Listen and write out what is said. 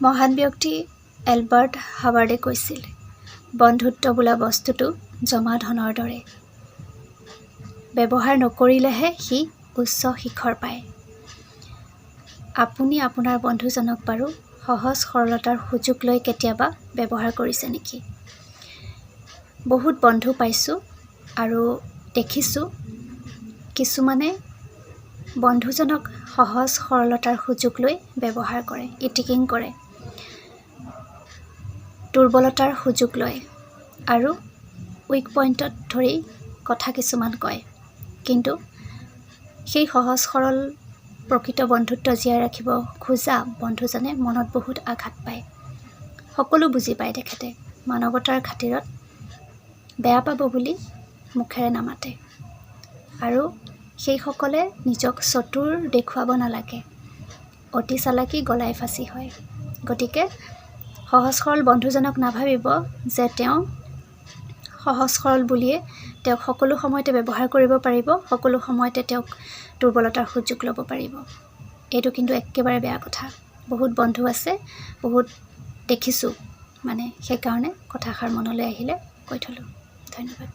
মহান ব্যক্তি এলবাৰ্ট হাৱাৰ্ডে কৈছিল, বন্ধুত্ব বোলা বস্তুটো জমা ধনৰ দৰে। ব্যৱহাৰ নকৰিলেহে সি উচ্চ শিখৰ পায়। আপুনি আপোনাৰ বন্ধুজনক বাৰু সহজ সৰলতাৰ সুযোগ লৈ কেতিয়াবা ব্যৱহাৰ কৰিছে নেকি? বহুত বন্ধু পাইছোঁ আৰু দেখিছোঁ কিছুমানে বন্ধুজনক সহজ সৰলতাৰ সুযোগ লৈ ব্যৱহাৰ কৰে, ইটিকিং কৰে, দুৰ্বলতাৰ সুযোগ লয় আৰু উইক পইণ্টত ধৰি কথা কিছুমান কয়। কিন্তু সেই সহজ সৰল প্ৰকৃত বন্ধুত্ব জীয়াই ৰাখিব খোজা বন্ধুজনে মনত বহুত আঘাত পায়। সকলো বুজি পায় তেখেতে, মানৱতাৰ খাতিৰত বেয়া পাব বুলি মুখেৰে নামাতে। আৰু সেইসকলে নিজক চতুৰ দেখুৱাব নালাগে, অতি চালাকি গলাই ফাঁচি হয়। গতিকে সহজ সৰল বন্ধুজনক নাভাবিব যে তেওঁ সহজ সৰল বুলিয়ে তেওঁক সকলো সময়তে ব্যৱহাৰ কৰিব পাৰিব, সকলো সময়তে তেওঁক দুৰ্বলতাৰ সুযোগ ল'ব পাৰিব। এইটো কিন্তু একেবাৰে বেয়া কথা। বহুত বন্ধু আছে, বহুত দেখিছোঁ, সেইকাৰণে কথাষাৰ মনলৈ আহিলে কৈ থলোঁ। ধন্যবাদ।